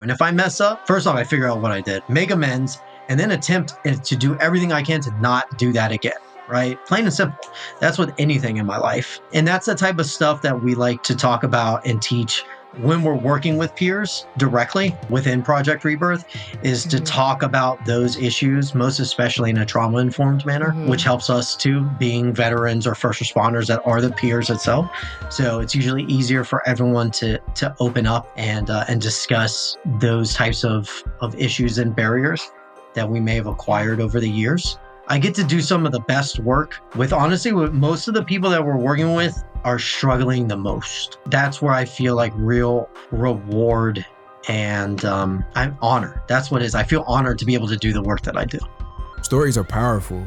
And if I mess up, first off, I figure out what I did, make amends, and then attempt to do everything I can to not do that again. Right? Plain and simple. That's with anything in my life. And that's the type of stuff that we like to talk about and teach when we're working with peers directly within Project Rebirth, is to talk about those issues, most especially in a trauma-informed manner, which helps us too, being veterans or first responders that are the peers itself. So it's usually easier for everyone to open up and discuss those types of issues and barriers that we may have acquired over the years. I get to do some of the best work with, honestly, with most of the people that we're working with are struggling the most. That's where I feel like real reward, and I'm honored. That's what it is. I feel honored to be able to do the work that I do. Stories are powerful.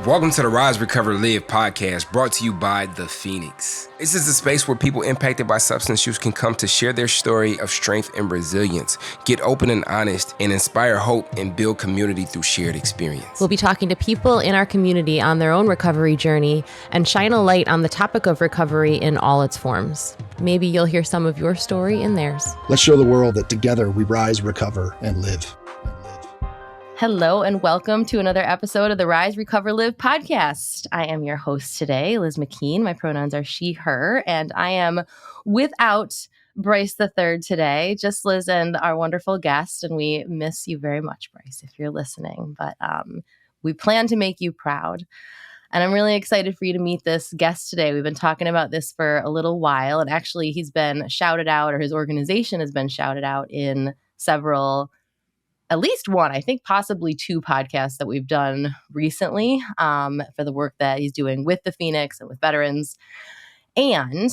Welcome to the Rise, Recover, Live podcast, brought to you by The Phoenix. This is a space where people impacted by substance use can come to share their story of strength and resilience, get open and honest, and inspire hope and build community through shared experience. We'll be talking to people in our community on their own recovery journey and shine a light on the topic of recovery in all its forms. Maybe you'll hear some of your story in theirs. Let's show the world that together we rise, recover, and live. Hello and welcome to another episode of the Rise, Recover, Live podcast. I am your host today, Liz McKean. My pronouns are she, her, and I am without Bryce III today, just Liz and our wonderful guest, and we miss you very much, Bryce, if you're listening, but we plan to make you proud. And I'm really excited for you to meet this guest today. We've been talking about this for a little while, and actually he's been shouted out, or his organization has been shouted out in several, at least one, I think possibly two podcasts that we've done recently for the work that he's doing with the Phoenix and with veterans. And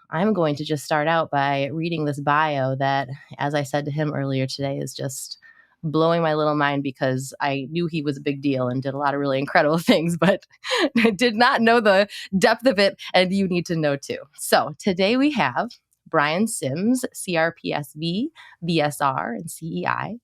I'm going to just start out by reading this bio that, as I said to him earlier today, is just blowing my little mind, because I knew he was a big deal and did a lot of really incredible things, but I did not know the depth of it, and you need to know too. So today we have Brian Sims, CRPS-V, BSR, and CEI.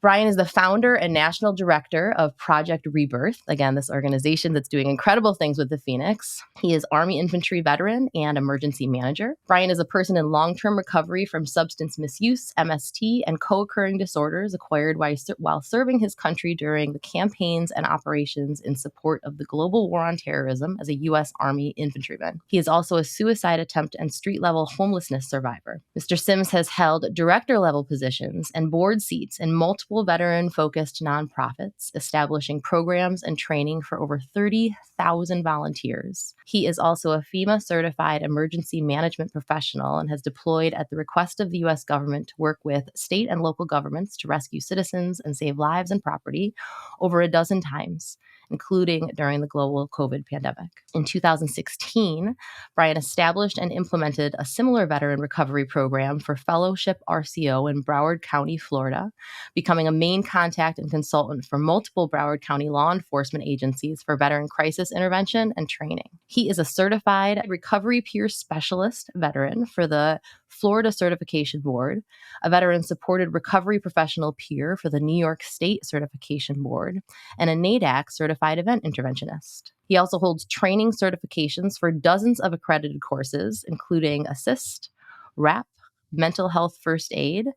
Brian is the founder and national director of Project Rebirth, again, this organization that's doing incredible things with the Phoenix. He is Army Infantry veteran and emergency manager. Brian is a person in long-term recovery from substance misuse, MST, and co-occurring disorders acquired while serving his country during the campaigns and operations in support of the global war on terrorism as a US Army Infantryman. He is also a suicide attempt and street-level homelessness survivor. Mr. Sims has held director-level positions and board seats in multiple veteran-focused nonprofits, establishing programs and training for over 30,000 volunteers. He is also a FEMA-certified emergency management professional and has deployed at the request of the U.S. government to work with state and local governments to rescue citizens and save lives and property over a dozen times, including during the global COVID pandemic. In 2016, Brian established and implemented a similar veteran recovery program for Fellowship RCO in Broward County, Florida, becoming a main contact and consultant for multiple Broward County law enforcement agencies for veteran crisis intervention and training. He is a certified recovery peer specialist veteran for the Florida Certification Board, a veteran-supported recovery professional peer for the New York State Certification Board, and a NADAC certified event interventionist. He also holds training certifications for dozens of accredited courses, including ASSIST, RAP, Mental Health First Aid,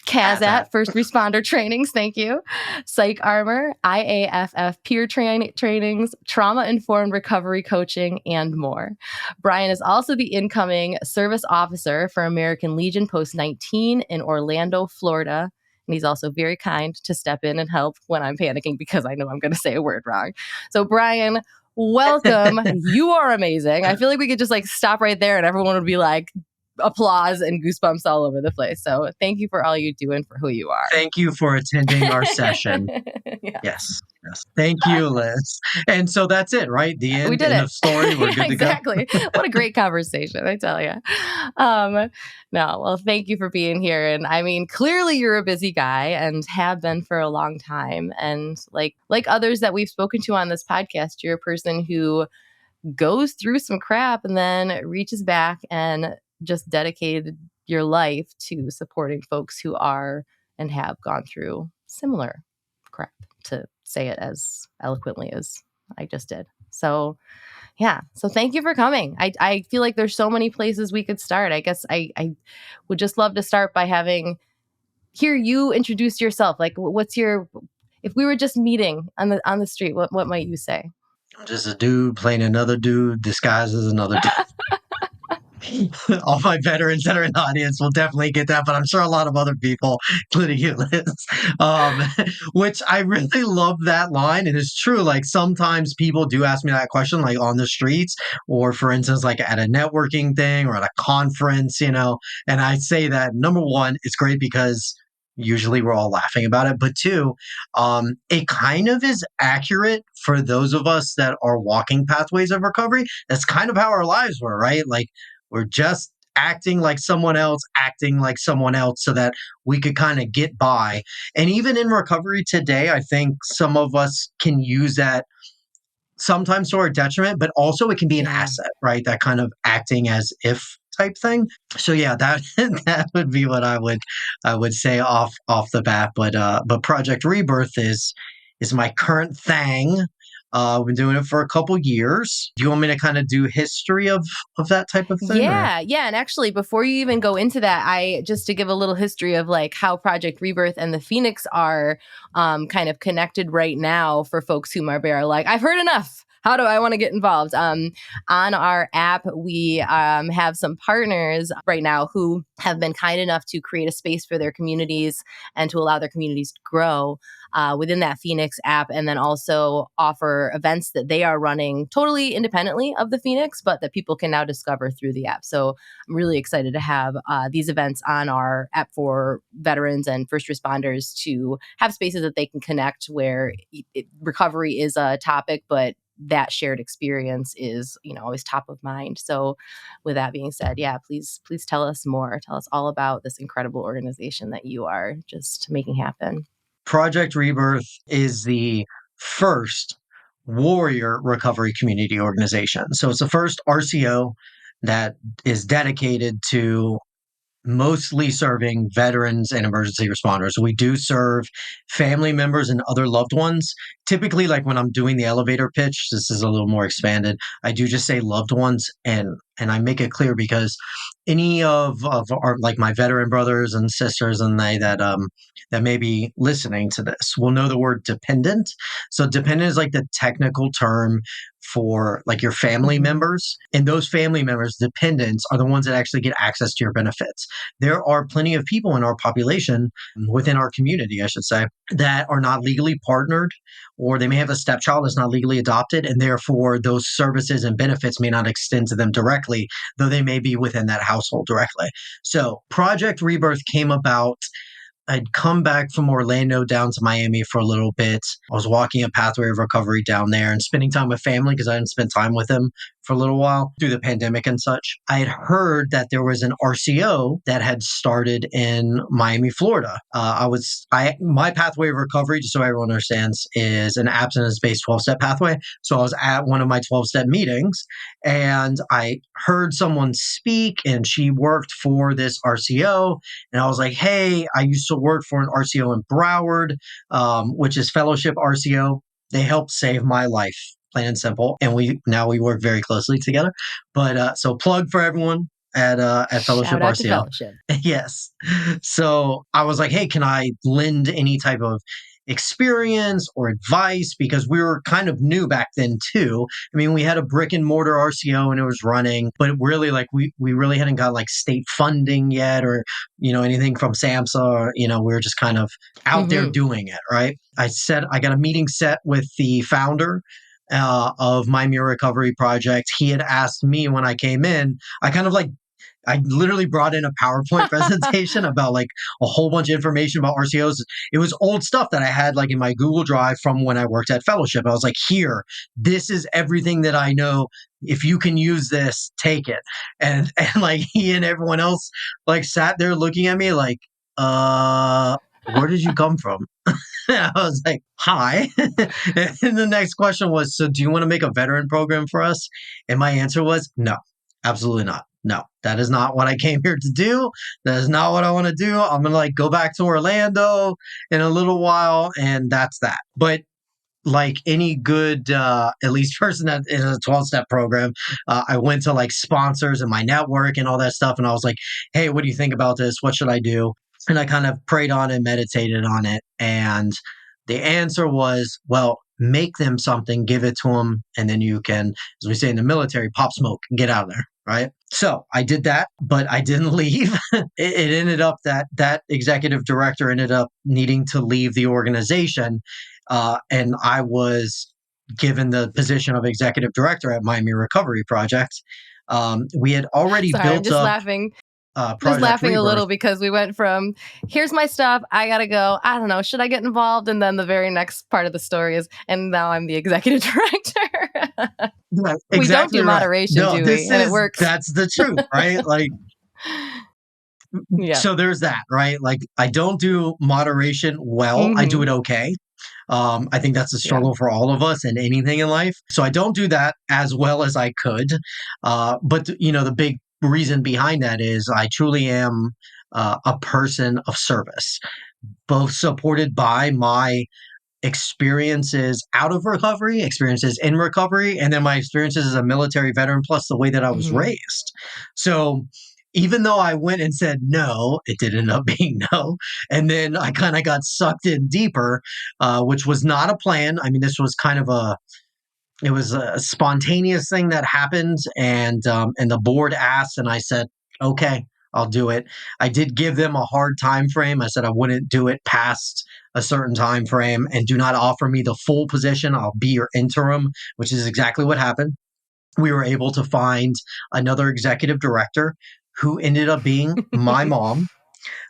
CASAT, First Responder Trainings, thank you, Psych Armor, IAFF Peer Trainings, Trauma-Informed Recovery Coaching, and more. Brian is also the incoming service officer for American Legion Post 19 in Orlando, Florida. And he's also very kind to step in and help when I'm panicking because I know I'm going to say a word wrong. So Brian, welcome. You are amazing. I feel like we could just stop right there and everyone would be applause and goosebumps all over the place. So thank you for all you do and for who you are. Thank you for attending our session. Yes. Thank you, Liz. And so that's it, right? The end, we did end of story. We're good exactly. to go. What a great conversation, I tell you. Well, thank you for being here. And I mean, clearly you're a busy guy and have been for a long time. And like others that we've spoken to on this podcast, you're a person who goes through some crap and then reaches back and just dedicated your life to supporting folks who are and have gone through similar crap, to say it as eloquently as I just did. So yeah. So thank you for coming. I feel like there's so many places we could start. I guess I would just love to start by hear you introduce yourself. Like if we were just meeting on the street, what might you say? I'm just a dude playing another dude disguised as another dude. All my veterans that are in the audience will definitely get that, but I'm sure a lot of other people, including you, Liz, um, which I really love that line. And it's true. Like sometimes people do ask me that question, like on the streets, or for instance, like at a networking thing or at a conference, and I say that number one, it's great because usually we're all laughing about it, but two, it kind of is accurate for those of us that are walking pathways of recovery. That's kind of how our lives were, right? Like we're just acting like someone else so that we could kind of get by. And even in recovery today, I think some of us can use that sometimes to our detriment, but also it can be an Yeah. asset, right? That kind of acting as if type thing. So yeah, that that would be what I would say off the bat. But Project Rebirth is my current thing. I've been doing it for a couple years. Do you want me to kind of do history of that type of thing, or? Yeah. And actually, before you even go into that, just to give a little history of like how Project Rebirth and the Phoenix are kind of connected right now for folks who maybe are like, I've heard enough. How do I want to get involved? On our app, we have some partners right now who have been kind enough to create a space for their communities and to allow their communities to grow within that Phoenix app, and then also offer events that they are running totally independently of the Phoenix, but that people can now discover through the app. So I'm really excited to have these events on our app for veterans and first responders to have spaces that they can connect where recovery is a topic, but that shared experience is, always top of mind. So with that being said, yeah, please tell us more. Tell us all about this incredible organization that you are just making happen. Project Rebirth is the first warrior recovery community organization. So it's the first RCO that is dedicated to mostly serving veterans and emergency responders. We do serve family members and other loved ones. Typically, like when I'm doing the elevator pitch, this is a little more expanded. I do just say loved ones, and I make it clear because any of our, like my veteran brothers and sisters and they that may be listening to this will know the word dependent. So dependent is like the technical term for like your family members, and those family members, dependents, are the ones that actually get access to your benefits. There are plenty of people in our population, within our community, I should say, that are not legally partnered, or they may have a stepchild that's not legally adopted, and therefore those services and benefits may not extend to them directly, though they may be within that household directly. So Project Rebirth came about. I'd come back from Orlando down to Miami for a little bit. I was walking a pathway of recovery down there and spending time with family because I hadn't spent time with them for a little while through the pandemic and such. I had heard that there was an RCO that had started in Miami, Florida. My pathway of recovery, just so everyone understands, is an abstinence-based 12-step pathway. So I was at one of my 12-step meetings and I heard someone speak, and she worked for this RCO. And I was like, hey, I used to work for an RCO in Broward, which is Fellowship RCO. They helped save my life, plain and simple. And we work very closely together. But so plug for everyone at Fellowship Shout out to RCO. Fellowship. Yes. So I was like, hey, can I lend any type of experience or advice? Because we were kind of new back then too. I mean, we had a brick and mortar RCO and it was running, but really like we really hadn't got like state funding yet, or anything from SAMHSA, or we were just kind of out there doing it, right? I said I got a meeting set with the founder of My Mirror Recovery Project. He had asked me when I came in, I literally brought in a PowerPoint presentation about like a whole bunch of information about RCOs. It was old stuff that I had like in my Google Drive from when I worked at Fellowship. I was like, here, this is everything that I know. If you can use this, take it. And like he and everyone else like sat there looking at me like, where did you come from? I was like, hi. And the next question was, so do you want to make a veteran program for us? And my answer was, no, absolutely not. No, that is not what I came here to do. That is not what I want to do. I'm going to like go back to Orlando in a little while, and that's that. But like any good, at least person that is a 12-step program, I went to like sponsors and my network and all that stuff. And I was like, hey, what do you think about this? What should I do? And I kind of prayed on it, meditated on it. And the answer was, well, make them something, give it to them. And then you can, as we say in the military, pop smoke and get out of there. Right. So I did that, but I didn't leave. It ended up that executive director ended up needing to leave the organization. And I was given the position of executive director at Miami Recovery Project. We had already Sorry, I'm built just up laughing. Just Project laughing a Rebirth. little because we went from here's my stuff, I gotta go, I don't know, should I get involved? And then the very next part of the story is, and now I'm the executive director. Yeah, We don't exactly do right. moderation, No, do we? And it works. that's the truth, right? Like, Yeah. so there's that, right? Like, I don't do moderation well. I do it okay. I think that's a Yeah. struggle for all of us in anything in life. So I don't do that as well as I could. But the big reason behind that is I truly am a person of service, both supported by my experiences out of recovery, experiences in recovery, and then my experiences as a military veteran, plus the way that I was raised. So even though I went and said no, it did end up being no. And then I kind of got sucked in deeper, which was not a plan. I mean, this was kind of it was a spontaneous thing that happened, and the board asked, and I said, okay, I'll do it. I did give them a hard time frame. I said I wouldn't do it past a certain time frame, and do not offer me the full position. I'll be your interim, which is exactly what happened. We were able to find another executive director who ended up being my mom.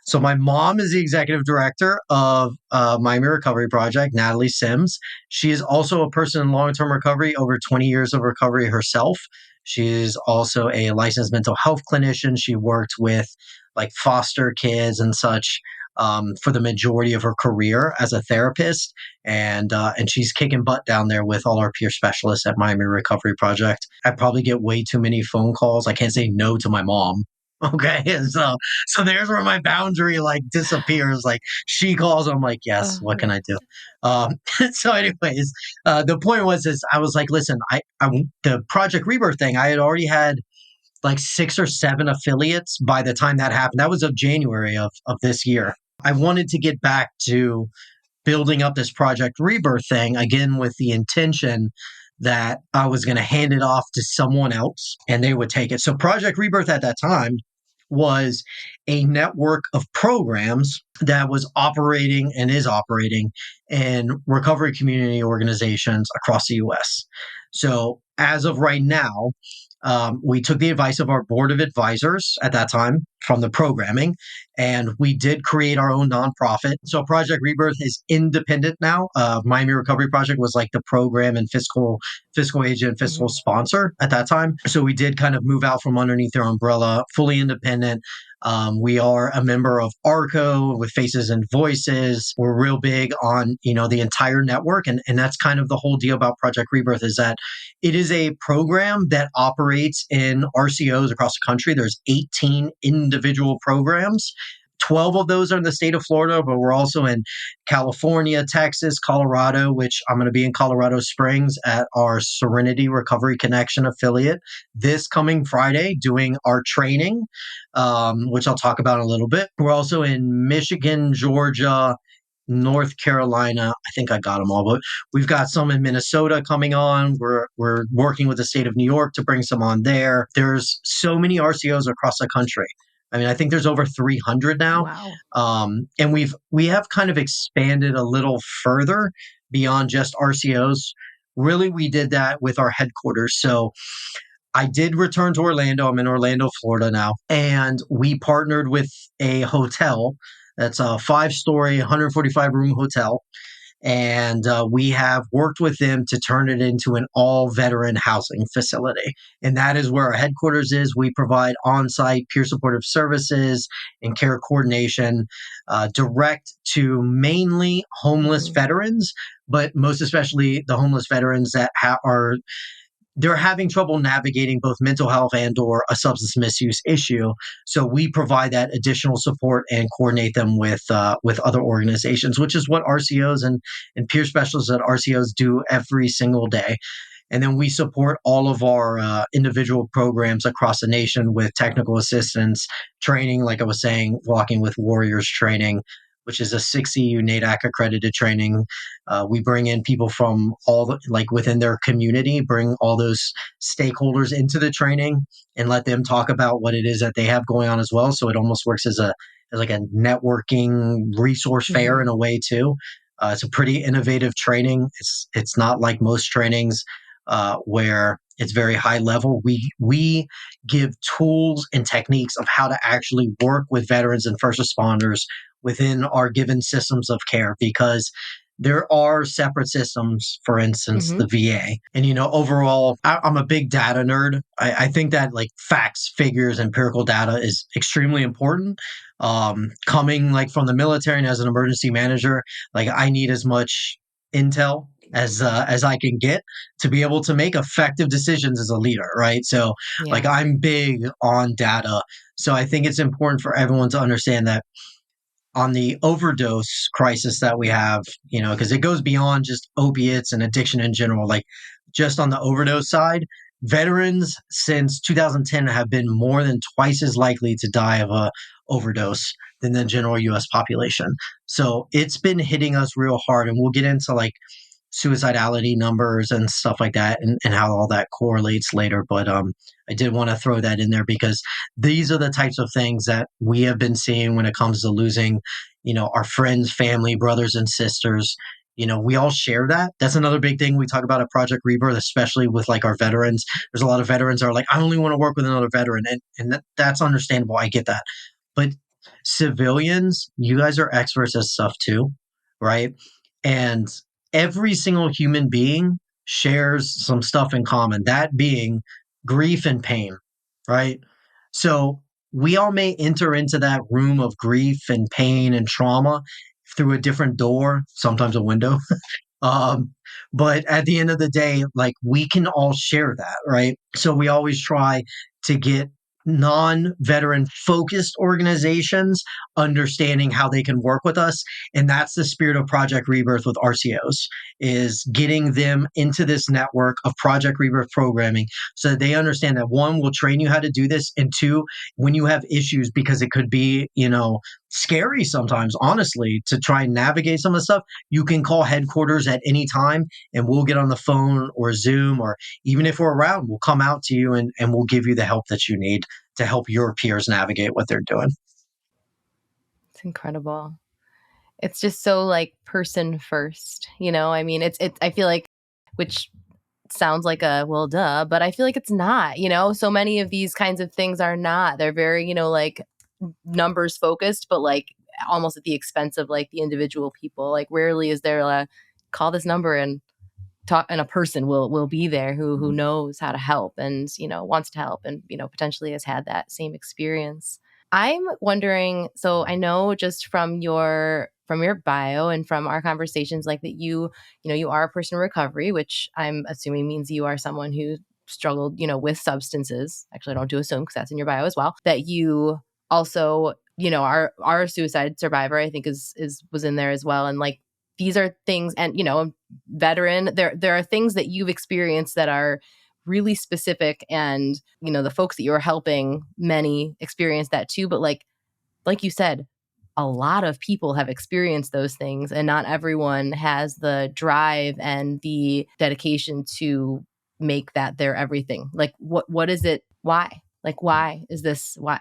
So my mom is the executive director of Miami Recovery Project, Natalie Sims. She is also a person in long-term recovery, over 20 years of recovery herself. She is also a licensed mental health clinician. She worked with like foster kids and such for the majority of her career as a therapist, and she's kicking butt down there with all our peer specialists at Miami Recovery Project. I probably get way too many phone calls. I can't say no to my mom. Okay, so there's where my boundary like disappears. Like she calls, I'm like, yes, what can I do? Um, so, anyways, the point was is I was like, listen, I the Project Rebirth thing, I had already had like 6 or 7 affiliates by the time that happened. That was of January of this year. I wanted to get back to building up this Project Rebirth thing again with the intention that I was going to hand it off to someone else and they would take it. So Project Rebirth at that time was a network of programs that was operating and is operating in recovery community organizations across the US. So as of right now, we took the advice of our board of advisors at that time from the programming, and we did create our own nonprofit. So Project Rebirth is independent now. Miami Recovery Project was like the program and fiscal agent, fiscal sponsor at that time. So we did kind of move out from underneath their umbrella, fully independent. We are a member of ARCO with Faces and Voices. We're real big on, the entire network. And that's kind of the whole deal about Project Rebirth is that it is a program that operates in RCOs across the country. There's 18 individual programs. 12 of those are in the state of Florida, but we're also in California, Texas, Colorado, which I'm going to be in Colorado Springs at our Serenity Recovery Connection affiliate this coming Friday doing our training, which I'll talk about in a little bit. We're also in Michigan, Georgia, North Carolina. I think I got them all, but we've got some in Minnesota coming on. We're working with the state of New York to bring some on there. There's so many RCOs across the country. I mean, I think there's over 300 now. Wow. And we have kind of expanded a little further beyond just RCOs. Really, we did that with our headquarters. So I did return to Orlando. I'm in Orlando, Florida now. And we partnered with a hotel that's a 5-story, 145 room hotel. And we have worked with them to turn it into an all veteran housing facility. And that is where our headquarters is. We provide on site peer supportive services and care coordination direct to mainly homeless veterans, but most especially the homeless veterans that are they're having trouble navigating both mental health and or a substance misuse issue. So we provide that additional support and coordinate them with other organizations, which is what RCOs and peer specialists at RCOs do every single day. And then we support all of our individual programs across the nation with technical assistance, training, like I was saying, Walking with Warriors training, which is a 6EU NADAC accredited training. We bring in people from like within their community, bring all those stakeholders into the training and let them talk about what it is that they have going on as well. So it almost works as like a networking resource fair in a way too. It's a pretty innovative training. It's not like most trainings where it's very high level. We give tools and techniques of how to actually work with veterans and first responders within our given systems of care, because there are separate systems, for instance, the VA. And, overall, I'm a big data nerd. I think that like facts, figures, empirical data is extremely important. Coming like from the military and as an emergency manager, like I need as much intel as I can get to be able to make effective decisions as a leader, right? So, like I'm big on data. So I think it's important for everyone to understand that on the overdose crisis that we have, because it goes beyond just opiates and addiction in general, like just on the overdose side, veterans since 2010 have been more than twice as likely to die of a overdose than the general US population. So it's been hitting us real hard, and we'll get into like suicidality numbers and stuff like that, and how all that correlates later. But I did want to throw that in there because these are the types of things that we have been seeing when it comes to losing, our friends, family, brothers and sisters. We all share that. That's another big thing we talk about at Project Rebirth, especially with like our veterans. There's a lot of veterans that are like, I only want to work with another veteran. And that's understandable. I get that. But civilians, you guys are experts at stuff too, right? And every single human being shares some stuff in common, that being grief and pain, right? So we all may enter into that room of grief and pain and trauma through a different door, sometimes a window. um, but at the end of the day, like we can all share that, right? So we always try to get non-veteran focused organizations understanding how they can work with us, and that's the spirit of Project Rebirth with RCOs, is getting them into this network of Project Rebirth programming so that they understand that one, we'll train you how to do this, and two, when you have issues, because it could be scary sometimes, honestly, to try and navigate some of the stuff, you can call headquarters at any time and we'll get on the phone or Zoom, or even if we're around, we'll come out to you and we'll give you the help that you need to help your peers navigate what they're doing. It's incredible. It's just so like person first, I mean, it's I feel like, which sounds like a well duh, but I feel like it's not, so many of these kinds of things are not. They're very, like numbers focused, but like almost at the expense of like the individual people. Like rarely is there a call this number and talk, and a person will be there who knows how to help and wants to help and potentially has had that same experience. I'm wondering, so I know just from your bio and from our conversations, like that you are a person in recovery, which I'm assuming means you are someone who struggled with substances. Actually, I don't do assume because that's in your bio as well. That you also are a suicide survivor, I think was in there as well. And like these are things, and veteran, there are things that you've experienced that are really specific, and the folks that you're helping, many experience that too, but like you said, a lot of people have experienced those things, and not everyone has the drive and the dedication to make that their everything. Like what is it? Why is this, why,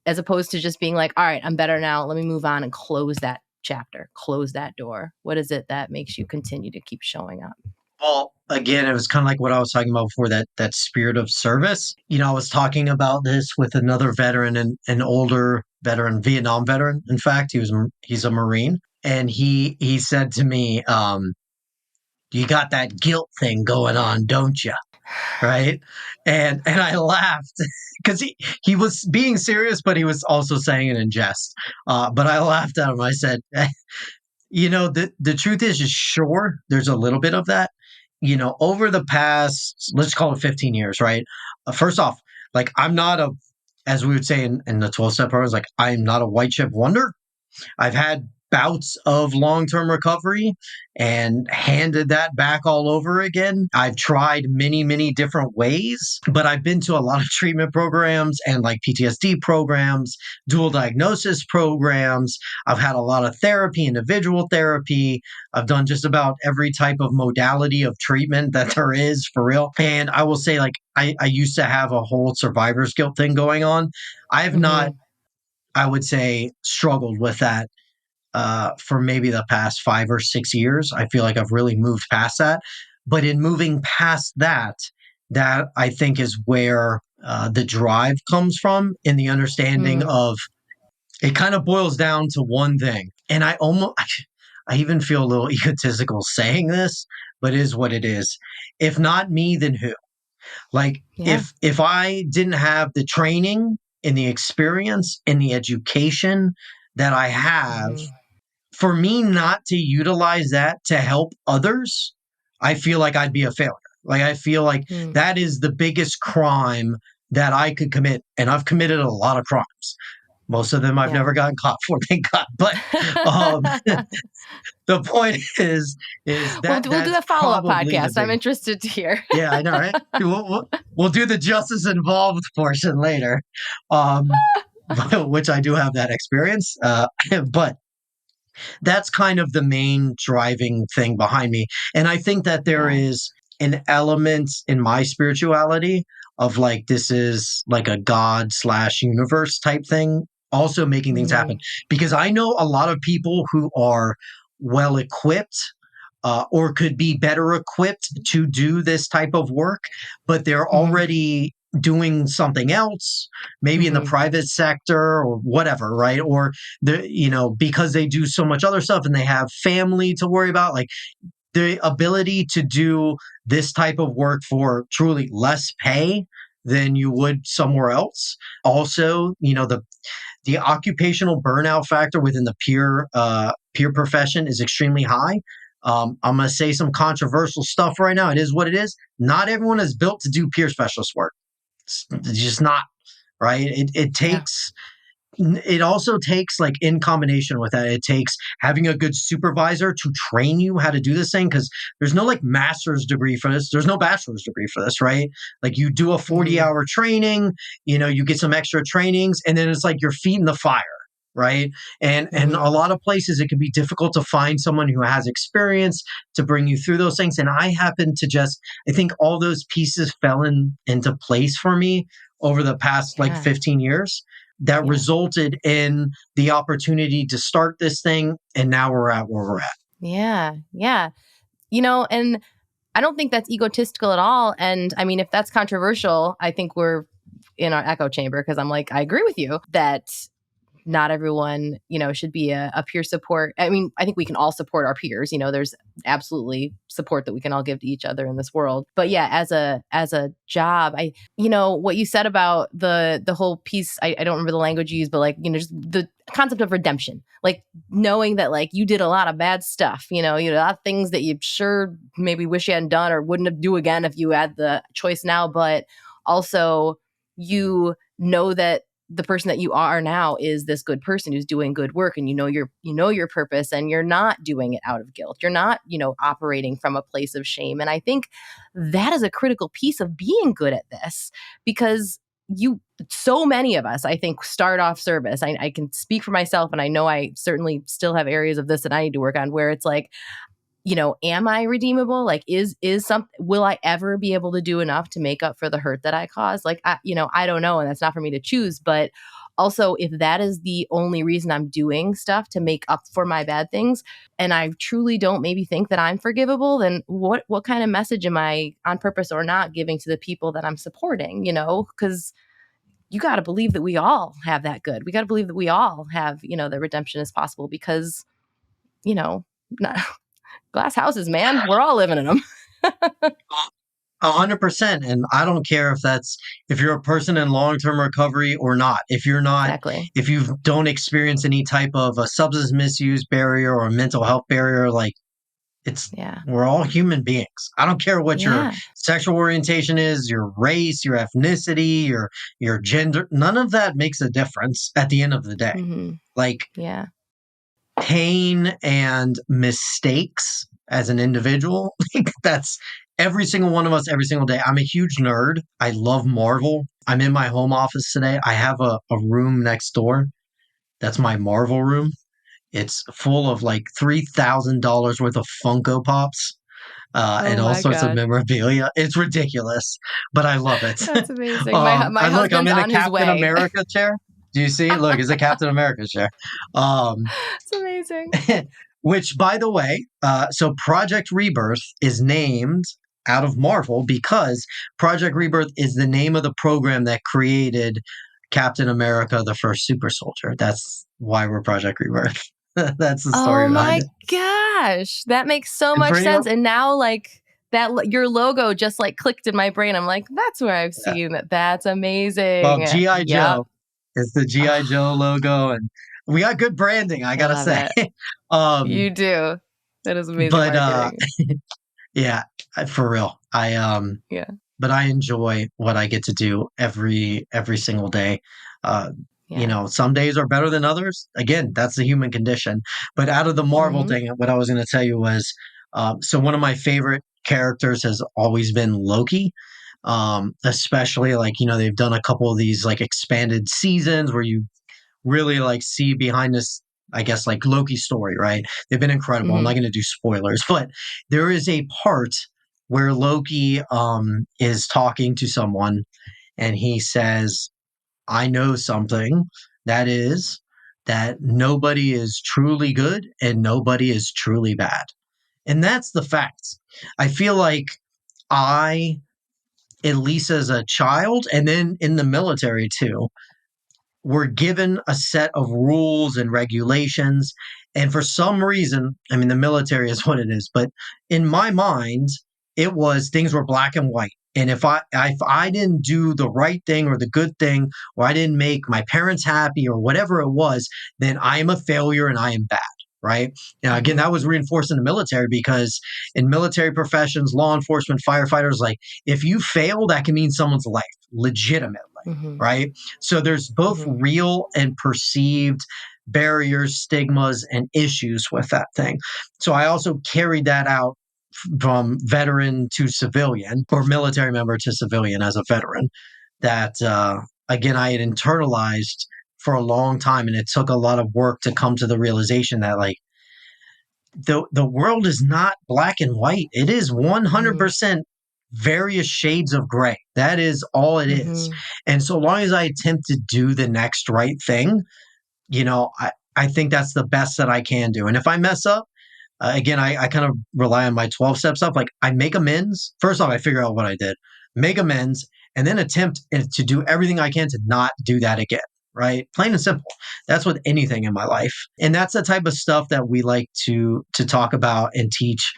as opposed to just being like, all right, I'm better now, let me move on and close that chapter, close that door? What is it that makes you continue to keep showing up? Well, again, it was kind of like what I was talking about before, that spirit of service. I was talking about this with another veteran, an older veteran, Vietnam veteran. In fact, he's a Marine, and he said to me, "You got that guilt thing going on, don't you?" Right? And I laughed because he was being serious, but he was also saying it in jest. But I laughed at him. I said, the truth is sure, there's a little bit of that. over the past, let's call it 15 years, right? First off, like I'm not as we would say in the 12-step programs, like I'm not a white chip wonder. I've had bouts of long-term recovery and handed that back all over again. I've tried many, many different ways, but I've been to a lot of treatment programs and like PTSD programs, dual diagnosis programs. I've had a lot of therapy, individual therapy. I've done just about every type of modality of treatment that there is for real. And I will say, like, I used to have a whole survivor's guilt thing going on. I have not, I would say, struggled with that for maybe the past 5 or 6 years. I feel like I've really moved past that. But in moving past that, that I think is where the drive comes from in the understanding of it kind of boils down to one thing. And I even feel a little egotistical saying this, but it is what it is. If not me, then who? Like Yeah. if I didn't have the training and the experience and the education that I have, for me not to utilize that to help others, I feel like I'd be a failure. Like I feel like that is the biggest crime that I could commit, and I've committed a lot of crimes. Most of them I've Yeah. never gotten caught for, thank God. But um, the point is We'll that do that's that follow-up probably the podcast. I'm big. interested to hear. Yeah, I know, right? We'll do the justice involved portion later, um, which I do have that experience. But that's kind of the main driving thing behind me. And I think that there Yeah. is an element in my spirituality of like, this is like a God/universe type thing, also making things happen. Because I know a lot of people who are well equipped or could be better equipped to do this type of work, but they're already doing something else, maybe in the private sector or whatever, right? Or because they do so much other stuff and they have family to worry about, like the ability to do this type of work for truly less pay than you would somewhere else. Also, the occupational burnout factor within the peer profession is extremely high. I'm going to say some controversial stuff right now. It is what it is. Not everyone is built to do peer specialist work. It's just not, right. It also takes, like, in combination with that, it takes having a good supervisor to train you how to do this thing, because there's no like master's degree for this. There's no bachelor's degree for this, right? Like you do a 40-hour training, you get some extra trainings, and then it's like you're feeding the fire, right? And a lot of places it can be difficult to find someone who has experience to bring you through those things. And I happen to I think all those pieces fell into place for me over the past like 15 years that resulted in the opportunity to start this thing. And now we're at where we're at. Yeah. Yeah. And I don't think that's egotistical at all. And I mean, if that's controversial, I think we're in our echo chamber, because I'm like, I agree with you that not everyone, should be a peer support. I mean, I think we can all support our peers. There's absolutely support that we can all give to each other in this world. But yeah, as a job, what you said about the whole piece, I don't remember the language you used, but like, just the concept of redemption, like knowing that like you did a lot of bad stuff, you a lot of things that you sure maybe wish you hadn't done or wouldn't have do again if you had the choice now. But also you know that the person that you are now is this good person who's doing good work, and you know your purpose, and you're not doing it out of guilt. You're not, operating from a place of shame. And I think that is a critical piece of being good at this, because so many of us, I think, start off service. I can speak for myself, and I know I certainly still have areas of this that I need to work on, where it's like, am I redeemable? Like, will I ever be able to do enough to make up for the hurt that I caused? Like, I don't know. And that's not for me to choose. But also, if that is the only reason I'm doing stuff to make up for my bad things, and I truly don't maybe think that I'm forgivable, then what kind of message am I, on purpose or not, giving to the people that I'm supporting? Because you got to believe that we all have that good. We got to believe that we all have, that redemption is possible, because, not, glass houses, man. We're all living in them. 100%. And I don't care if you're a person in long-term recovery or not. If you're not, Exactly. if you don't experience any type of a substance misuse barrier or a mental health barrier, like Yeah. we're all human beings. I don't care what your Yeah. sexual orientation is, your race, your ethnicity, your gender. None of that makes a difference at the end of the day. Mm-hmm. Like Yeah. pain and mistakes as an individual, like that's every single one of us every single day. I'm a huge nerd. I love Marvel. I'm in my home office today. I have a room next door. That's my Marvel room. It's full of like $3,000 worth of Funko Pops and Oh all my sorts of God. memorabilia. It's ridiculous, but I love it. That's amazing. My Look, I'm husband's in a on his Captain way. America chair. Do you see? Look, it's a Captain America chair. Um, It's amazing. which, by the way, so Project Rebirth is named out of Marvel because Project Rebirth is the name of the program that created Captain America, the first super soldier. That's why we're Project Rebirth. That's the Oh story behind my it. gosh. That makes so And much pretty much, sense. And now like your logo just like clicked in my brain. I'm like, that's where I've yeah. seen that. That's Well, amazing. G.I. Yep. Joe is the G.I. Joe logo, and we got good branding, I I gotta love say. it. um, You do. That is amazing but marketing. yeah, for real. Yeah. But I enjoy what I get to do every single day. Uh, Yeah. some days are better than others. Again, that's the human condition. But out of the Marvel Mm-hmm. thing, what I was going to tell you was, so one of my favorite characters has always been Loki. Especially like they've done a couple of these like expanded seasons where you really like see behind this, I guess, like Loki story, right? They've been incredible. I'm Mm-hmm. not going to do spoilers, but there is a part where Loki is talking to someone and he says, I know something that is that nobody is truly good and nobody is truly bad. And that's the fact. I feel like I, at least as a child and then in the military too, we're given a set of rules and regulations. And for some reason, I mean, the military is what it is, but in my mind, it was things were black and white. And if I didn't do the right thing or the good thing, or I didn't make my parents happy or whatever it was, then I am a failure and I am bad. Right. Now, again, Mm-hmm. that was reinforced in the military because in military professions, law enforcement, firefighters, like if you fail, that can mean someone's life legitimately. Mm-hmm. Right. So there's both Mm-hmm. real and perceived barriers, stigmas, and issues with that thing. So I also carried that out from veteran to civilian or military member to civilian as a veteran that, again, I had internalized for a long time. And it took a lot of work to come to the realization that like the world is not black and white. It is Mm-hmm. 100% various shades of gray. That is all it is. Mm-hmm. And so long as I attempt to do the next right thing, I think that's the best that I can do. And if I mess up, again, I kind of rely on my 12 step stuff. Like I make amends. First off, I figure out what I did, make amends, and then attempt to do everything I can to not do that again. Right. Plain and simple. That's with anything in my life. And that's the type of stuff that we like to talk about and teach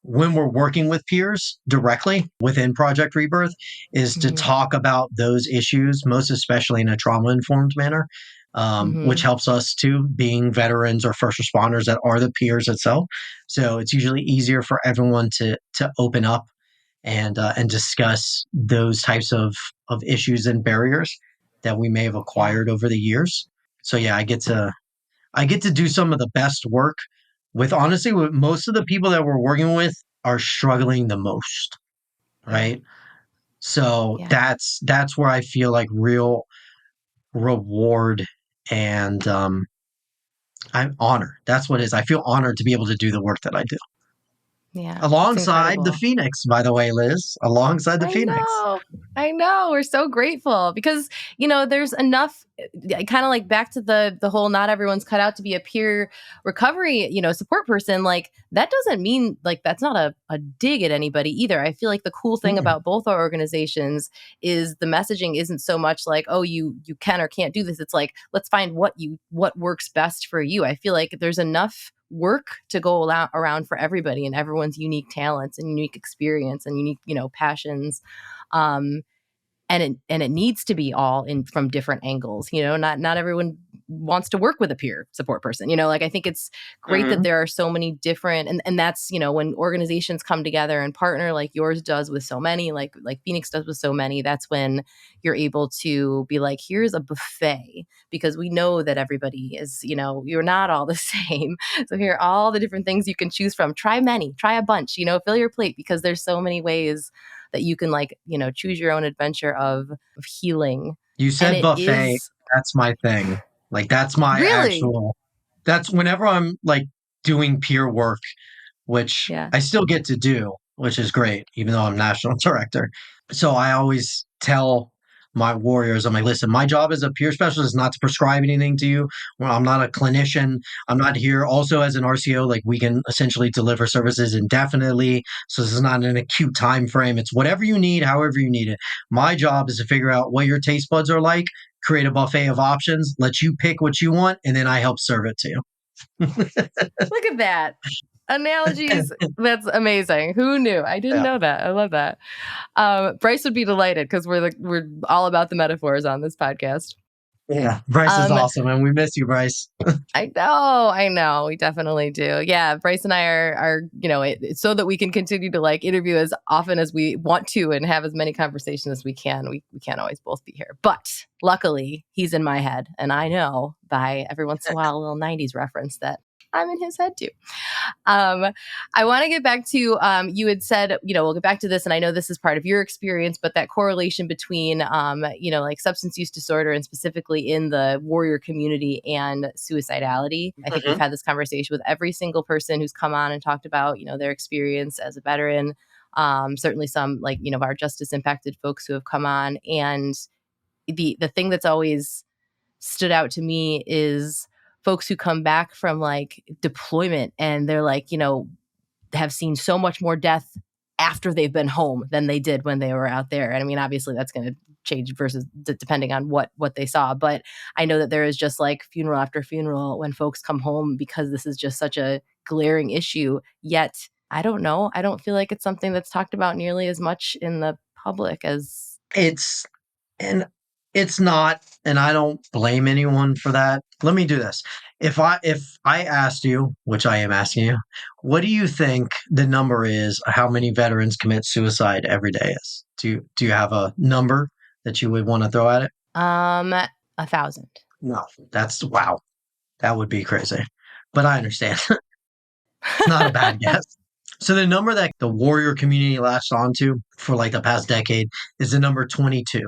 when we're working with peers directly within Project Rebirth is to Mm-hmm. talk about those issues, most especially in a trauma informed manner, which Mm-hmm. helps us too, being veterans or first responders that are the peers itself. So it's usually easier for everyone to open up and discuss those types of issues and barriers that we may have Yeah. acquired over the years. So yeah, I get to do some of the best work with honestly with most of the people that we're working with are struggling the most, Yeah. right? So Yeah. that's where I feel like real reward and I'm honored. That's what it is. I feel honored to be able to do the work that I do. Yeah. It's Alongside the incredible. Phoenix, by the way, Liz. Alongside the I Phoenix. know. I know. We're so grateful because, there's enough kind of like back to the whole not everyone's cut out to be a peer recovery, support person. Like that doesn't mean like that's not a dig at anybody either. I feel like the cool thing Mm, about both our organizations is the messaging isn't so much like, oh, you can or can't do this. It's like, let's find what works best for you. I feel like there's enough work to go around for everybody and everyone's unique talents and unique experience and unique, passions. Um, and it needs to be all in from different angles. Not everyone wants to work with a peer support person. Like I think it's great that there are so many different, and that's, when organizations come together and partner like yours does with so many, like Phoenix does with so many, that's when you're able to be like, here's a buffet, because we know that everybody is, you're not all the same. So here are all the different things you can choose from. Try a bunch, fill your plate, because there's so many ways that you can choose your own adventure of healing. You And said it buffet. is That's my thing. Like that's my really, that's whenever I'm like doing peer work, which yeah. I still get to do, which is great, even though I'm national director. So I always tell my warriors, I'm like, listen, my job as a peer specialist is not to prescribe anything to you. Well, I'm not a clinician. I'm not here. Also, as an RCO, like we can essentially deliver services indefinitely. So this is not an acute time frame. It's whatever you need, however you need it. My job is to figure out what your taste buds are like, create a buffet of options, let you pick what you want, and then I help serve it to you. Look at that. Analogies. That's amazing. Who knew? I didn't Yeah. know that. I love that. Bryce would be delighted, because we're all about the metaphors on this podcast. Yeah. Bryce is Um, awesome, and we miss you, Bryce. I know, we definitely do. Yeah, Bryce and I are it's so that we can continue to like interview as often as we want to and have as many conversations as we can. We can't always both be here, but luckily he's in my head, and I know by every once in a while a little 90s reference that I'm in his head too. I want to get back to, you had said, we'll get back to this, and I know this is part of your experience, but that correlation between, like substance use disorder, and specifically in the warrior community, and suicidality. I think we've had this conversation with every single person who's come on and talked about, their experience as a veteran. Certainly some of our justice impacted folks who have come on. And the thing that's always stood out to me is folks who come back from like deployment, and they're like, have seen so much more death after they've been home than they did when they were out there. And I mean, obviously that's going to change versus depending on what they saw. But I know that there is just like funeral after funeral when folks come home, because this is just such a glaring issue. Yet, I don't know. I don't feel like it's something that's talked about nearly as much in the public as It's and it's not, and I don't blame anyone for that. Let me do this. If I asked you, which I am asking you, what do you think the number is, how many veterans commit suicide every day is? Do you have a number that you would want to throw at it? 1,000. No. That's wow. That would be crazy. But I understand. It's not a bad guess. So the number that the warrior community latched onto for like the past decade is the number 22.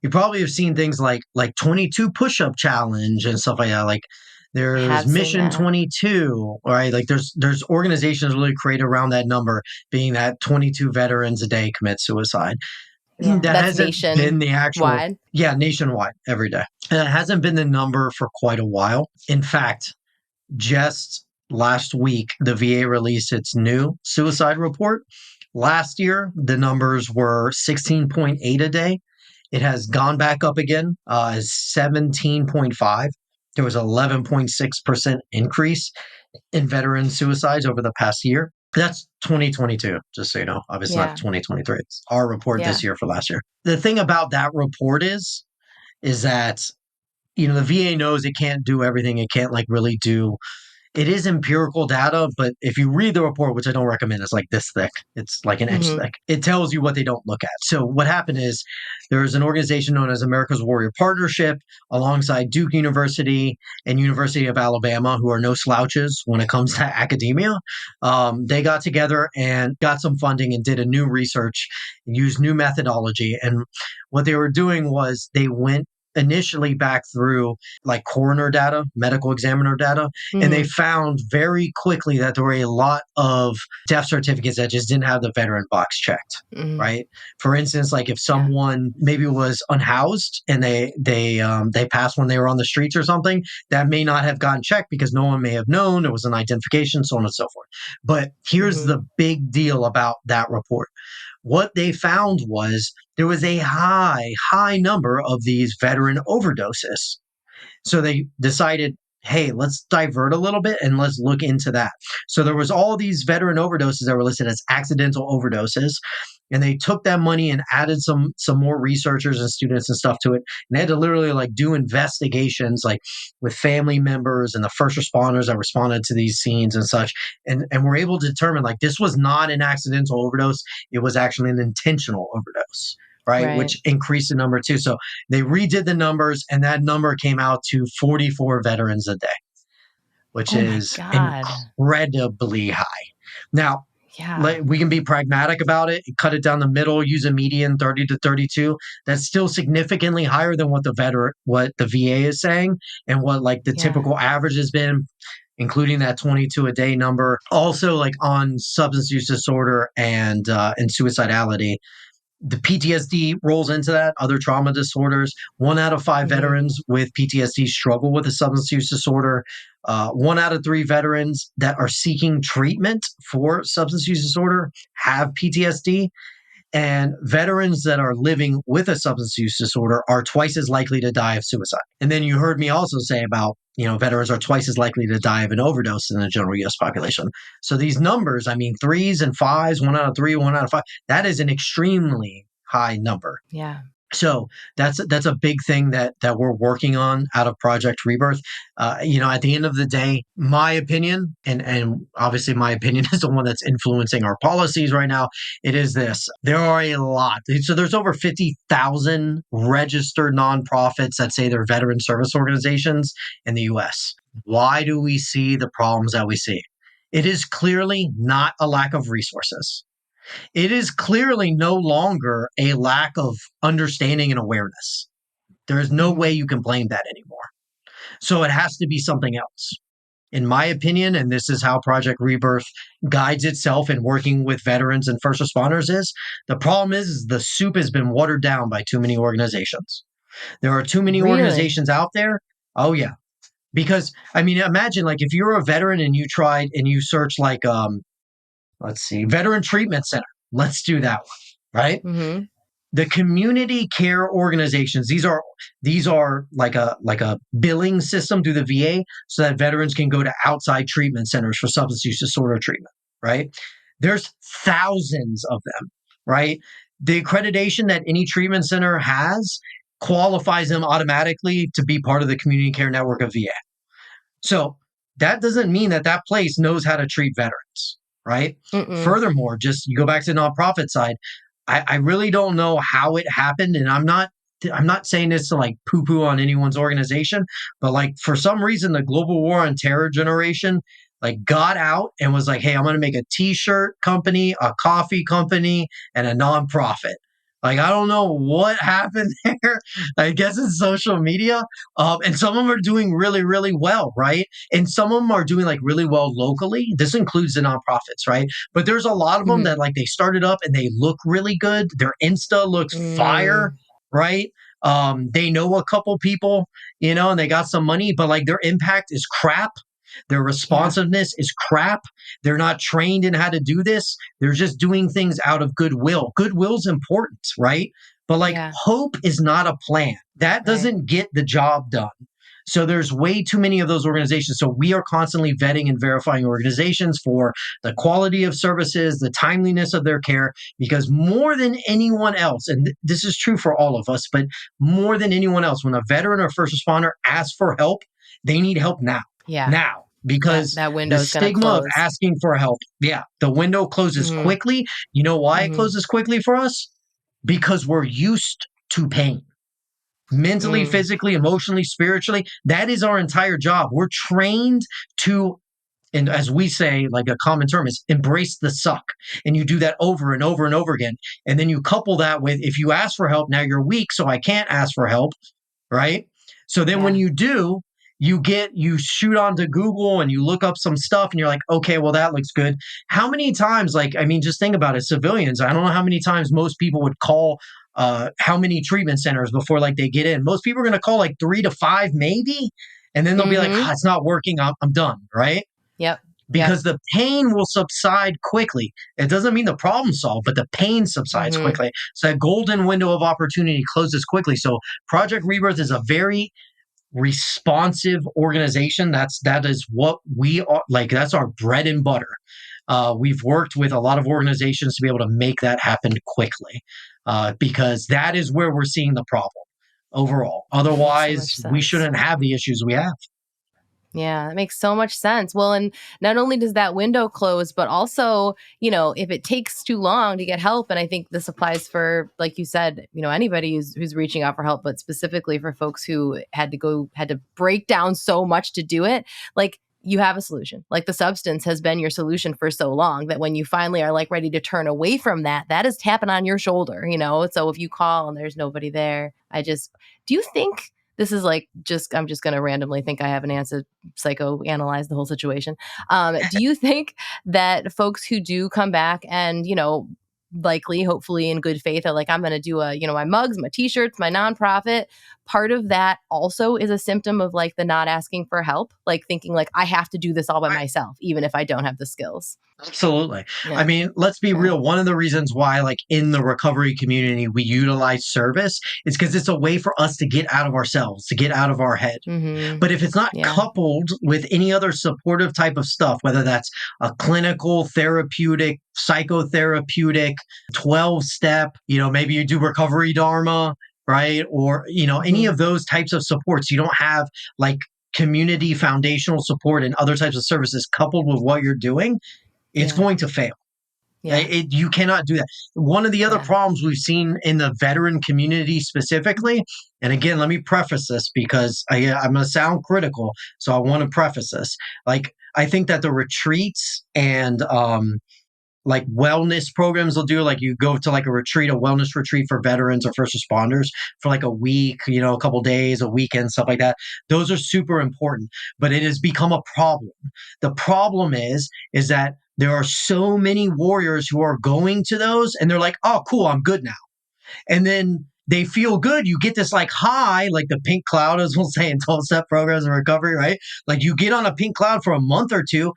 You probably have seen things like 22 push-up challenge and stuff like that. Like there's Have seen Mission that. 22, right? Like there's organizations really created around that number, being that 22 veterans a day commit suicide. Yeah, That that's hasn't been the actual, nationwide. yeah, nationwide every day. And it hasn't been the number for quite a while. In fact, just last week, the VA released its new suicide report. Last year, the numbers were 16.8 a day. It has gone back up again, 17.5. There was an 11.6% increase in veteran suicides over the past year. That's 2022, just so you know. Obviously, not Yeah. 2023. It's our report Yeah. this year for last year. The thing about that report is that, the VA knows it can't do everything. It can't like really do. It is empirical data, but if you read the report, which I don't recommend, it's like this thick. It's like an inch thick. It tells you what they don't look at. So what happened is there's an organization known as America's Warrior Partnership alongside Duke University and University of Alabama, who are no slouches when it comes to academia. They got together and got some funding and did a new research and used new methodology. And what they were doing was they went initially back through like coroner data, medical examiner data, and they found very quickly that there were a lot of death certificates that just didn't have the veteran box checked. Right. For instance, like if someone maybe was unhoused and they passed when they were on the streets or something, that may not have gotten checked because no one may have known. It was an identification, so on and so forth. But here's the big deal about that report. What they found was there was a high number of these veteran overdoses. So they decided, hey, let's divert a little bit and let's look into that. So there was all these veteran overdoses that were listed as accidental overdoses. And they took that money and added some more researchers and students and stuff to it. And they had to literally like do investigations like with family members and the first responders that responded to these scenes and such. And were able to determine like this was not an accidental overdose. It was actually an intentional overdose. Right, which increased the number too. So they redid the numbers, and that number came out to 44 veterans a day, which is incredibly high. Now, we can be pragmatic about it, cut it down the middle, use a median 30 to 32. That's still significantly higher than what the VA is saying, and what like the typical average has been, including that 22 a day number. Also, like on substance use disorder and suicidality. The PTSD rolls into that, other trauma disorders. 1 out of 5 veterans with PTSD struggle with a substance use disorder. 1 out of 3 veterans that are seeking treatment for substance use disorder have PTSD. And veterans that are living with a substance use disorder are twice as likely to die of suicide. And then you heard me also say about, veterans are twice as likely to die of an overdose than the general US population. So these numbers, I mean, 3s and 5s, 1 out of 3, 1 out of 5, that is an extremely high number. Yeah. So that's a big thing that we're working on out of Project Rebirth. At the end of the day, my opinion, and obviously my opinion is the one that's influencing our policies right now. It is this: there are a lot. So there's over 50,000 registered nonprofits that say they're veteran service organizations in the U.S. Why do we see the problems that we see? It is clearly not a lack of resources. It is clearly no longer a lack of understanding and awareness. There is no way you can blame that anymore. So it has to be something else. In my opinion, and this is how Project Rebirth guides itself in working with veterans and first responders, is the problem is the soup has been watered down by too many organizations. There are too many organizations out there. Oh, yeah. Because, imagine like if you're a veteran and you tried and you search like, let's see, Veteran Treatment Center. Let's do that one, right? Mm-hmm. The community care organizations, these are like a billing system through the VA so that veterans can go to outside treatment centers for substance use disorder treatment, right? There's thousands of them, right? The accreditation that any treatment center has qualifies them automatically to be part of the community care network of VA. So that doesn't mean that place knows how to treat veterans. Right. Furthermore, just you go back to the nonprofit side. I really don't know how it happened. And I'm not saying this to like poo poo on anyone's organization, but like for some reason, the global war on terror generation like got out and was like, hey, I'm going to make a t-shirt company, a coffee company, and a nonprofit. Like, I don't know what happened there. I guess it's social media. And some of them are doing really, really well, right? And some of them are doing like really well locally. This includes the nonprofits, right? But there's a lot of them that like they started up and they look really good. Their Insta looks fire, right? They know a couple people, and they got some money, but like their impact is crap. Their responsiveness is crap. They're not trained in how to do this. They're just doing things out of goodwill. Goodwill's important, right? But like hope is not a plan. That doesn't get the job done. So there's way too many of those organizations. So we are constantly vetting and verifying organizations for the quality of services, the timeliness of their care, because more than anyone else, and this is true for all of us, but more than anyone else, when a veteran or first responder asks for help, they need help now. Now, because that the stigma of asking for help, the window closes quickly. You know why it closes quickly for us? Because we're used to pain. Mentally, physically, emotionally, spiritually. That is our entire job. We're trained to, and as we say, like a common term is embrace the suck. And you do that over and over and over again. And then you couple that with, if you ask for help, now you're weak, so I can't ask for help, right? So then when you do, you shoot onto Google and you look up some stuff and you're like, okay, well, that looks good. How many times, just think about it, civilians, I don't know how many times most people would call how many treatment centers before like they get in. Most people are going to call like 3 to 5 maybe. And then they'll be like, it's not working. I'm done. Right. Yep. Because the pain will subside quickly. It doesn't mean the problem's solved, but the pain subsides quickly. So that golden window of opportunity closes quickly. So Project Rebirth is a very responsive organization. That is what we are, like, that's our bread and butter. We've worked with a lot of organizations to be able to make that happen quickly, because that is where we're seeing the problem overall. Makes so Otherwise, much we sense. shouldn't have the issues we have. Yeah, that makes so much sense. Well, and not only does that window close, but also, if it takes too long to get help, and I think this applies for, like you said, anybody who's reaching out for help, but specifically for folks who had to break down so much to do it, like, you have a solution. Like, the substance has been your solution for so long that when you finally are like ready to turn away from that, that is tapping on your shoulder, So if you call and there's nobody there, do you think this is like I'm just going to randomly think I have an answer, psychoanalyze the whole situation. Do you think that folks who do come back and, likely, hopefully in good faith, are like, I'm going to do my mugs, my t-shirts, my nonprofit. Part of that also is a symptom of like the not asking for help, like thinking like I have to do this all by myself, even if I don't have the skills. Absolutely. I Yeah. mean, let's be Yeah. real. One of the reasons why, like, in the recovery community, we utilize service is because it's a way for us to get out of ourselves, to get out of our head. Mm-hmm. But if it's not Yeah. coupled with any other supportive type of stuff, whether that's a clinical, therapeutic, psychotherapeutic, 12 step, maybe you do recovery dharma, right? Or, any Mm-hmm. of those types of supports, you don't have like community foundational support and other types of services coupled with what you're doing, it's Yeah. going to fail. Yeah. You cannot do that. One of the other Yeah. problems we've seen in the veteran community specifically, and again, let me preface this because I'm going to sound critical, so I want to preface this. Like, I think that the retreats and like wellness programs will do, like, you go to like a retreat, a wellness retreat for veterans or first responders for like a week, a couple days, a weekend, stuff like that. Those are super important, but it has become a problem. The problem is that there are so many warriors who are going to those and they're like, oh, cool, I'm good now. And then they feel good. You get this like high, like the pink cloud, as we'll say in 12 step programs and recovery, right? Like, you get on a pink cloud for a month or two,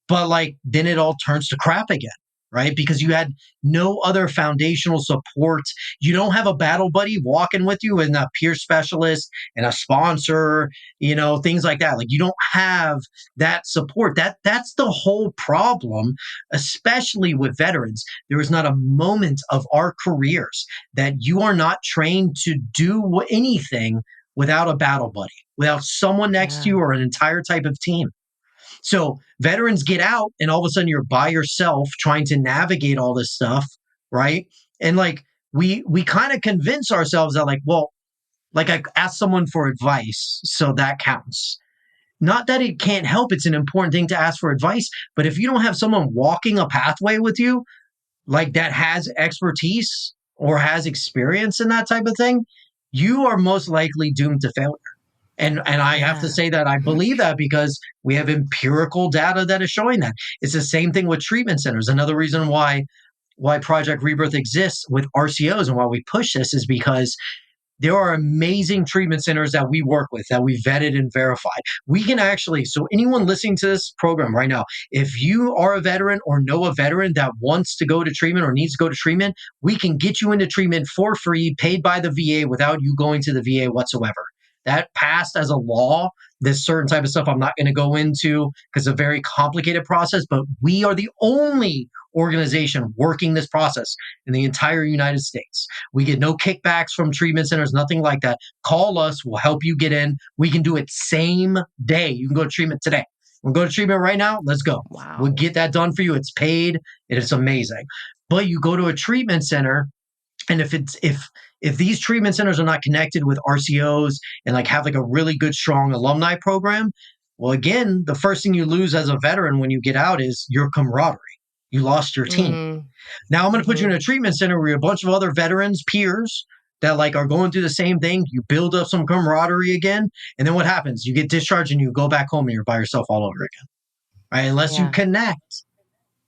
but like then it all turns to crap again, right? Because you had no other foundational support. You don't have a battle buddy walking with you and a peer specialist and a sponsor, things like that. Like, you don't have that support. That's the whole problem, especially with veterans. There is not a moment of our careers that you are not trained to do anything without a battle buddy, without someone next to you Yeah. or an entire type of team. So veterans get out and all of a sudden you're by yourself trying to navigate all this stuff, right? And like, we kind of convince ourselves that, like, well, like, I asked someone for advice, so that counts. Not that it can't help, it's an important thing to ask for advice, but if you don't have someone walking a pathway with you, like, that has expertise or has experience in that type of thing, you are most likely doomed to failure. And I have to Yeah. say that I believe that because we have empirical data that is showing that. It's the same thing with treatment centers. Another reason why Project Rebirth exists with RCOs and why we push this is because there are amazing treatment centers that we work with, that we vetted and verified. We can actually, so anyone listening to this program right now, if you are a veteran or know a veteran that wants to go to treatment or needs to go to treatment, we can get you into treatment for free, paid by the VA without you going to the VA whatsoever. That passed as a law. This certain type of stuff I'm not going to go into because it's a very complicated process, but we are the only organization working this process in the entire United States. We get no kickbacks from treatment centers, nothing like that. Call us, we'll help you get in. We can do it same day. You can go to treatment today. We'll go to treatment right now. Let's go. We'll Wow. get that done for you. It's paid. It's amazing. But you go to a treatment center, and if these treatment centers are not connected with RCOs and like have like a really good, strong alumni program, well, again, the first thing you lose as a veteran when you get out is your camaraderie. You lost your team. Mm-hmm. Now I'm going to put you in Mm-hmm. a treatment center where you're a bunch of other veterans, peers that like are going through the same thing. You build up some camaraderie again. And then what happens? You get discharged and you go back home and you're by yourself all over again. Right? Unless you Yeah. connect.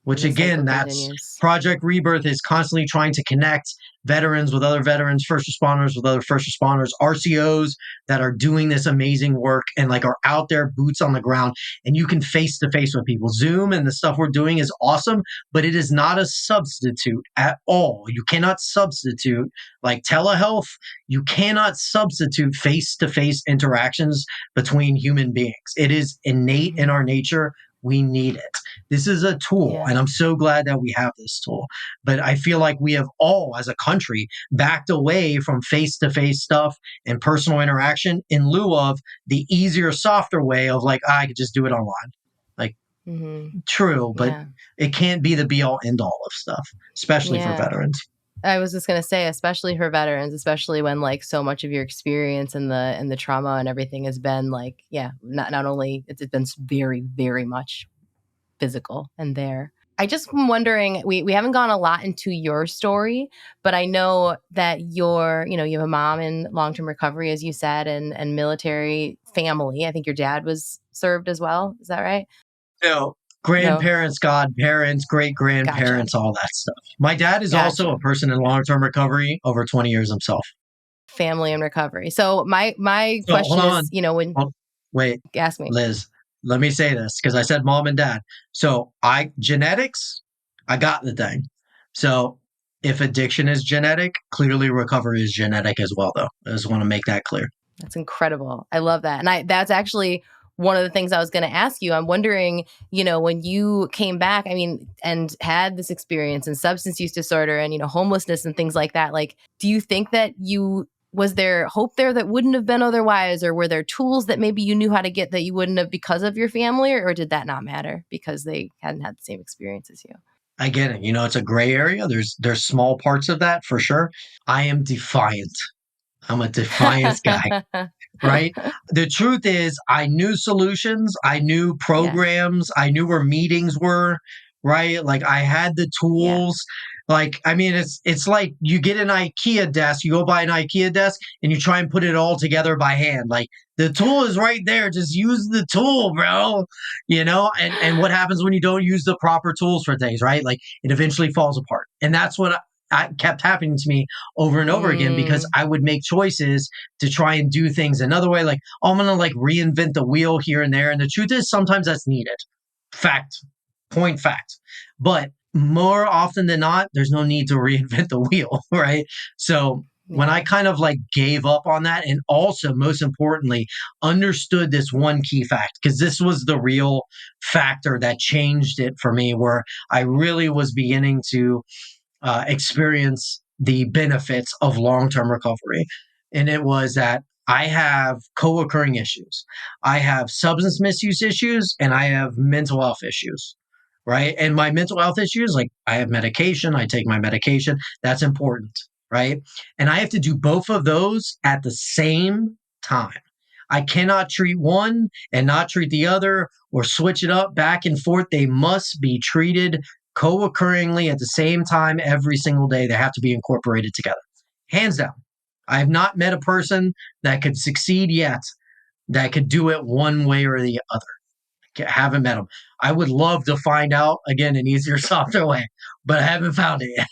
which The again, cycle that's continues. Project Rebirth is constantly trying to connect veterans with other veterans, first responders with other first responders, RCOs that are doing this amazing work and like are out there, boots on the ground, and you can face to face with people. Zoom and the stuff we're doing is awesome, but it is not a substitute at all. You cannot substitute like telehealth. You cannot substitute face to face interactions between human beings. It is innate in our nature. We need it. This is a tool, Yeah. and I'm so glad that we have this tool. But I feel like we have all, as a country, backed away from face-to-face stuff and personal interaction in lieu of the easier, softer way of like, I could just do it online. Like, true, but Yeah. it can't be the be-all, end-all of stuff, especially for Yeah. veterans. I was just going to say, especially for veterans, especially when like so much of your experience and the trauma and everything has been like, not only it's been very, very much physical and there. I just am wondering, we haven't gone a lot into your story, but I know that you have a mom in long-term recovery, as you said, and military family. I think your dad was served as well. Is that right? No, No. grandparents, godparents, great Gotcha. grandparents, all that stuff. My dad is also a Gotcha. person in long-term recovery, over 20 years himself. Family and recovery. So my So hold question on. is, when Wait, ask me. Liz, let me say this because I said mom and dad. So genetics, I got the thing. So if addiction is genetic, clearly recovery is genetic as well, though. I just want to make that clear. That's incredible. I love that. And that's actually one of the things I was going to ask you. I'm wondering, when you came back, and had this experience in substance use disorder and, homelessness and things like that, like, do you think that was there hope there that wouldn't have been otherwise? Or were there tools that maybe you knew how to get that you wouldn't have because of your family? Or did that not matter because they hadn't had the same experience as you? I get it. It's a gray area. There's small parts of that for sure. I am defiant. I'm a defiant guy. Right? The truth is, I knew solutions, I knew Yeah. programs, I knew where meetings were, right? Like I had the Yeah. tools. Like, it's like you get an IKEA desk, you go buy an IKEA desk and you try and put it all together by hand. Like the tool is right there. Just use the tool, bro. And what happens when you don't use the proper tools for things, right? Like it eventually falls apart. And that's what I kept happening to me over and over again because I would make choices to try and do things another way. Like, oh, I'm going to like reinvent the wheel here and there. And the truth is sometimes that's needed. Fact, point fact. But more often than not, there's no need to reinvent the wheel, right? So when I kind of like gave up on that and also most importantly, understood this one key fact, because this was the real factor that changed it for me, where I really was beginning to experience the benefits of long-term recovery. And it was that I have co-occurring issues. I have substance misuse issues and I have mental health issues, right? And my mental health issues, like I have medication, I take my medication. That's important, right? And I have to do both of those at the same time. I cannot treat one and not treat the other or switch it up back and forth. They must be treated co-occurringly at the same time every single day. They have to be incorporated together. Hands down. I have not met a person that could succeed yet that could do it one way or the other. Haven't met them. I would love to find out, again, an easier, softer way, but I haven't found it yet.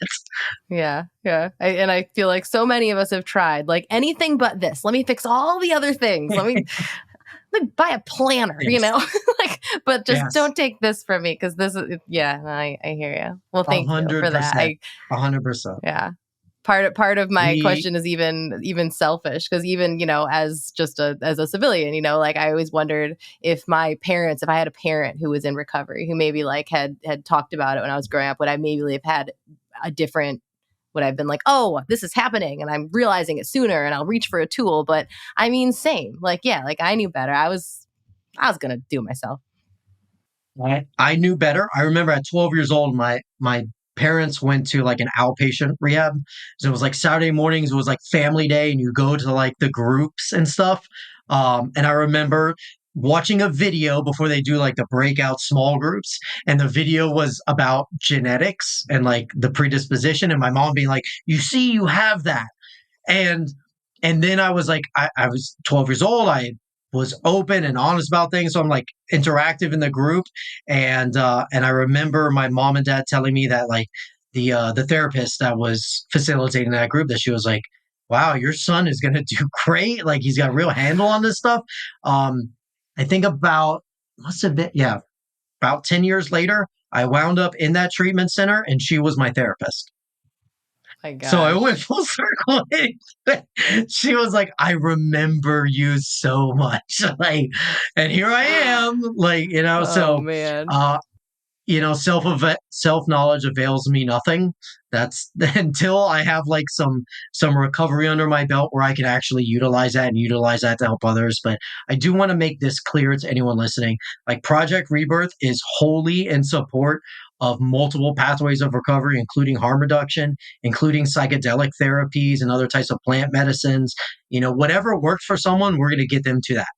Yeah. Yeah. I feel like so many of us have tried like anything but this. Let me fix all the other things. Let me buy a planner, Yes. but just Yes. don't take this from me. Cause this is, I hear you. Well, thank you for that. 100%. 100%. Yeah. Part of my question is even selfish because even as a civilian like I always wondered if I had a parent who was in recovery who maybe like had talked about it when I was growing up, would I maybe have had a different, would I've been like, oh, this is happening and I'm realizing it sooner and I'll reach for a tool. But same, like I knew better. I was gonna do it myself. I knew better. I remember at 12 years old, my parents went to like an outpatient rehab. So it was like Saturday mornings, it was like family day, and you go to like the groups and stuff. And I remember watching a video before they do like the breakout small groups, and the video was about genetics and like the predisposition, and my mom being like, "You see, you have that." And then I was like, I was 12 years old. I was open and honest about things. So I'm like interactive in the group. And I remember my mom and dad telling me that like the therapist that was facilitating that group, that she was like, wow, your son is going to do great. Like he's got a real handle on this stuff. I think must have been, yeah, about 10 years later, I wound up in that treatment center and she was my therapist. My So I went gosh. full circle. She was like, I remember you so much. Like, and here I am. Like, Oh man. uh, self knowledge avails me nothing. That's until I have like some recovery under my belt where I can actually utilize that to help others. But I do want to make this clear to anyone listening. Like Project Rebirth is wholly in support of multiple pathways of recovery, including harm reduction, including psychedelic therapies and other types of plant medicines. Whatever works for someone, we're going to get them to that.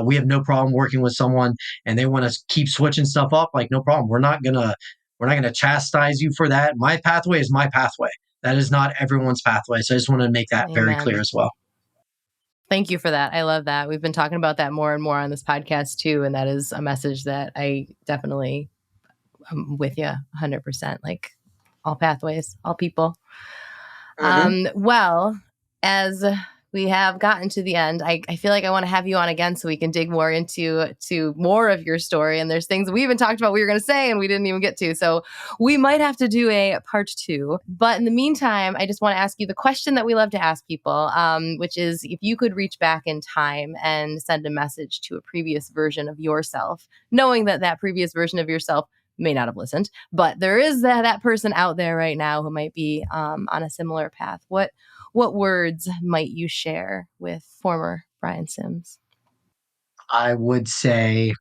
We have no problem working with someone and they want to keep switching stuff up. Like, no problem. We're not gonna chastise you for that. My pathway is my pathway. That is not everyone's pathway. So I just want to make that very Amen. clear as well. Thank you for that. I love that. We've been talking about that more and more on this podcast too. And that is a message that I definitely am with you 100%. Like all pathways, all people. Well, as we have gotten to the end, I feel like I want to have you on again so we can dig more into more of your story. And there's things we even talked about we were going to say and we didn't even get to. So we might have to do a part 2. But in the meantime, I just want to ask you the question that we love to ask people, which is if you could reach back in time and send a message to a previous version of yourself, knowing that that previous version of yourself may not have listened, but there is that person out there right now who might be on a similar path. What words might you share with former Brian Sims? I would say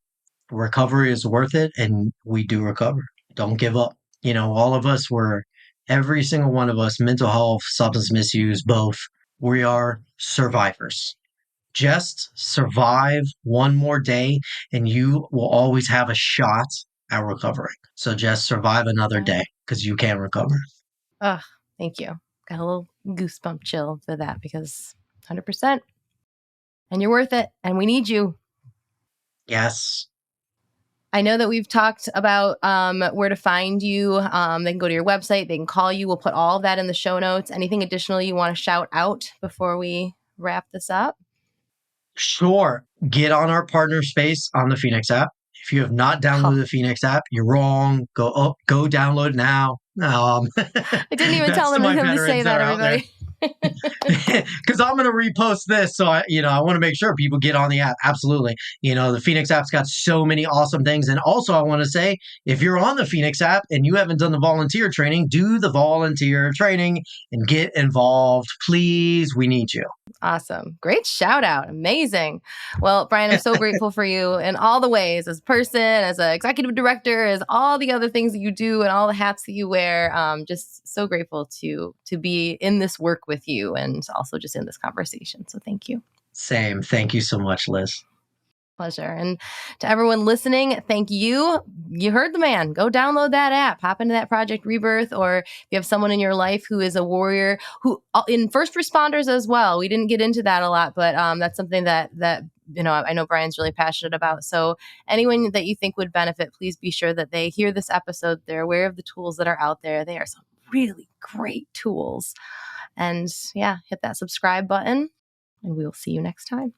recovery is worth it and we do recover. Don't give up. All of us every single one of us, mental health, substance misuse, both, we are survivors. Just survive one more day and you will always have a shot at recovering. So just survive another day because you can recover. Oh, thank you. Got a little goosebump chill for that because 100%. And you're worth it. And we need you. Yes. I know that we've talked about where to find you. They can go to your website. They can call you. We'll put all of that in the show notes. Anything additional you want to shout out before we wrap this up? Sure. Get on our partner space on the Phoenix app. If you have not downloaded the Phoenix app, you're wrong. Go download it now. I didn't even tell him to say that, everybody. Because I'm going to repost this. So I want to make sure people get on the app. Absolutely. The Phoenix app's got so many awesome things. And also I want to say, if you're on the Phoenix app and you haven't done the volunteer training, do the volunteer training and get involved. Please. We need you. Awesome. Great shout out. Amazing. Well, Brian, I'm so grateful for you in all the ways, as a person, as an executive director, as all the other things that you do and all the hats that you wear. Just so grateful to be in this work with you and also just in this conversation. So thank you. Same. Thank you so much, Liz. Pleasure. And to everyone listening, thank you. You heard the man. Go download that app, hop into that Project Rebirth, or if you have someone in your life who is a warrior, who in first responders as well. We didn't get into that a lot, but that's something that I know Brian's really passionate about. So anyone that you think would benefit, please be sure that they hear this episode. They're aware of the tools that are out there. They are some really great tools. And yeah, hit that subscribe button and we will see you next time.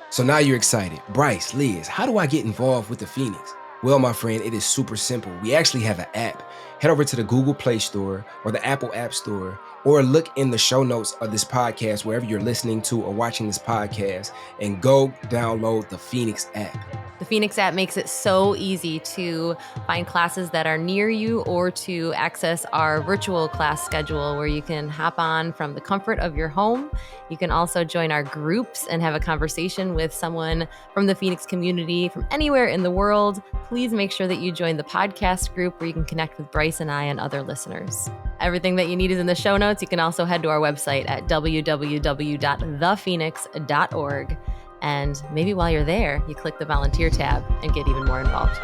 So now you're excited. Bryce, Liz, how do I get involved with the Phoenix? Well, my friend, it is super simple. We actually have an app. Head over to the Google Play Store or the Apple App Store, or look in the show notes of this podcast, wherever you're listening to or watching this podcast, and go download the Phoenix app. The Phoenix app makes it so easy to find classes that are near you or to access our virtual class schedule where you can hop on from the comfort of your home. You can also join our groups and have a conversation with someone from the Phoenix community from anywhere in the world. Please make sure that you join the podcast group where you can connect with Bryce and I and other listeners. Everything that you need is in the show notes. You can also head to our website at www.thephoenix.org. And maybe while you're there, you click the volunteer tab and get even more involved.